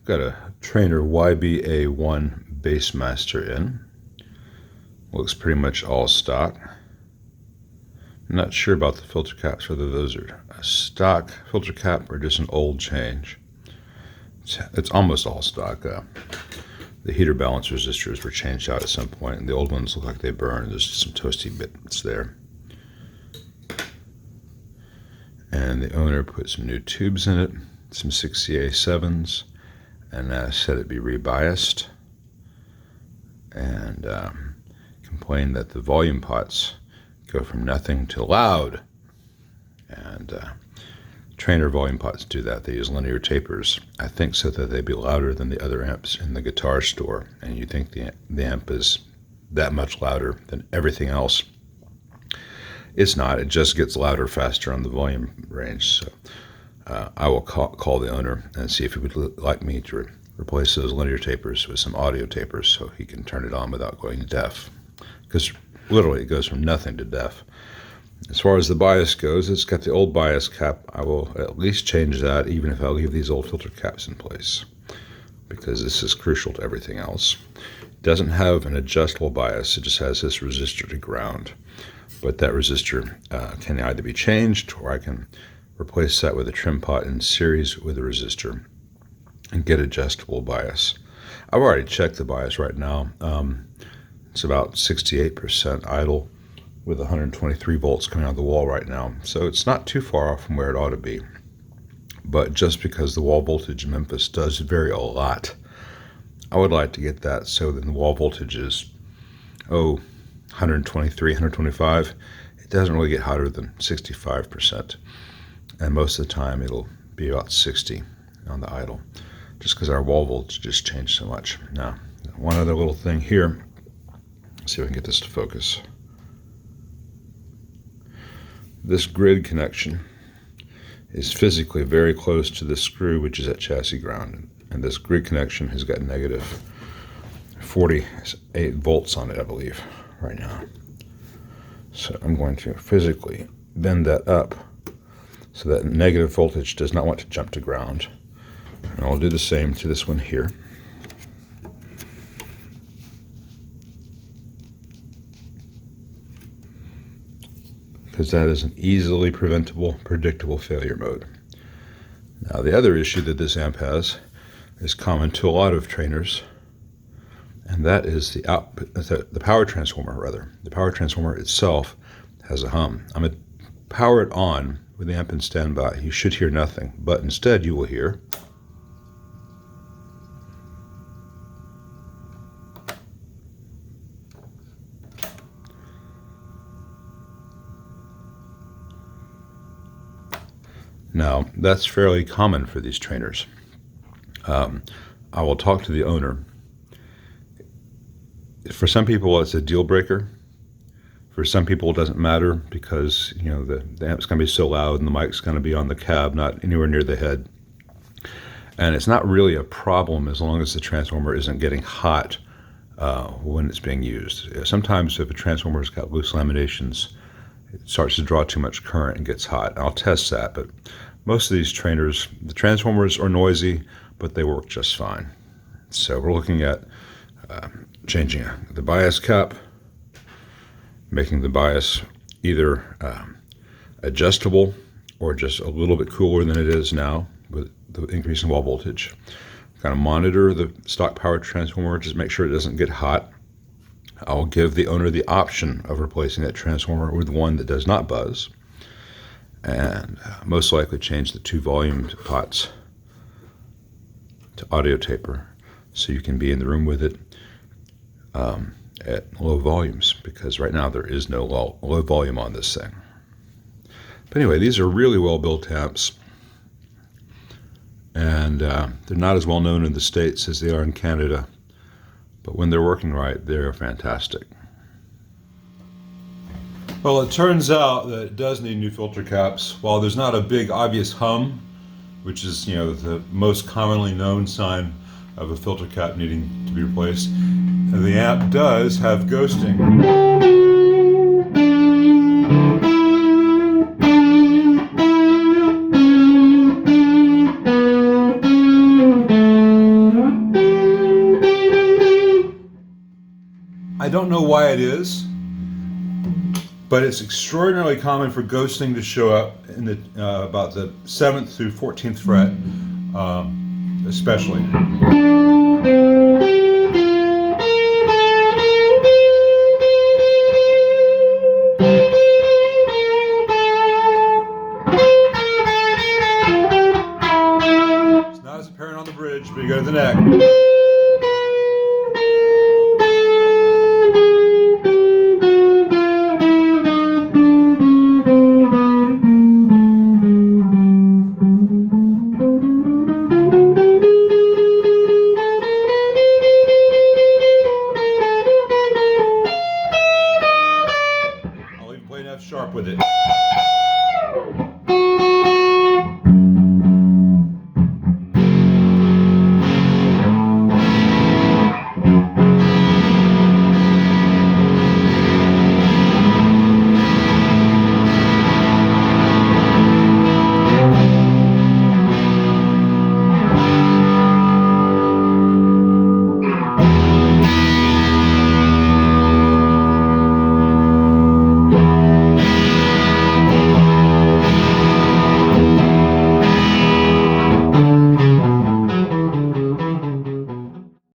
got a Trainer YBA1 Bassmaster in. Looks pretty much all stock. I'm not sure about the filter caps, whether those are a stock filter cap or just an old change. It's almost all stock. The heater balance resistors were changed out at some point, and the old ones look like they burned. There's some toasty bits there. And the owner put some new tubes in it, some 6CA7s, and said it be rebiased. And complained that the volume pots go from nothing to loud. And Trainer volume pots do that. They use linear tapers, I think, so that they be louder than the other amps in the guitar store. And you think the amp is that much louder than everything else. It's not. It just gets louder faster on the volume range. So I will call the owner and see if he would like me to replace those linear tapers with some audio tapers so he can turn it on without going deaf. Because literally it goes from nothing to deaf. As far as the bias goes, it's got the old bias cap. I will at least change that, even if I leave these old filter caps in place, because this is crucial to everything else. It doesn't have an adjustable bias. It just has this resistor to ground. But that resistor can either be changed, or I can replace that with a trim pot in series with a resistor and get adjustable bias. I've already checked the bias right now. It's about 68% idle with 123 volts coming out of the wall right now. So it's not too far off from where it ought to be. But just because the wall voltage in Memphis does vary a lot, I would like to get that so that the wall voltage is, 123, 125. It doesn't really get hotter than 65%. And most of the time it'll be about 60 on the idle, just because our wall voltage just changed so much. Now, one other little thing here. Let's see if I can get this to focus. This grid connection is physically very close to the screw, which is at chassis ground. And this grid connection has got negative 48 volts on it, I believe, right now. So I'm going to physically bend that up so that negative voltage does not want to jump to ground. And I'll do the same to this one here. Because that is an easily preventable, predictable failure mode. Now, the other issue that this amp has is common to a lot of Trainers, and that is the power transformer, rather. The power transformer itself has a hum. I'm going to power it on with the amp in standby. You should hear nothing, but instead you will hear Now, that's fairly common for these Trainers. I will talk to the owner. For some people, it's a deal breaker. For some people, it doesn't matter because, you know, the amp's going to be so loud and the mic's going to be on the cab, not anywhere near the head. And it's not really a problem as long as the transformer isn't getting hot when it's being used. Sometimes if a transformer's got loose laminations, it starts to draw too much current and gets hot. I'll test that, but most of these Trainers, the transformers are noisy, but they work just fine. So we're looking at changing the bias cap, making the bias either adjustable or just a little bit cooler than it is now with the increase in wall voltage. Kind of monitor the stock power transformer, just make sure it doesn't get hot. I'll give the owner the option of replacing that transformer with one that does not buzz, and most likely change the 2 volume pots to audio taper so you can be in the room with it at low volumes, because right now there is no low volume on this thing. But anyway, these are really well built amps, and they're not as well known in the States as they are in Canada. But when they're working right, they're fantastic. Well, it turns out that it does need new filter caps. While there's not a big obvious hum, which is, you know, the most commonly known sign of a filter cap needing to be replaced, the amp does have ghosting. I don't know why it is, but it's extraordinarily common for ghosting to show up in the about the 7th through 14th fret, especially. It's not as apparent on the bridge, but you go to the neck.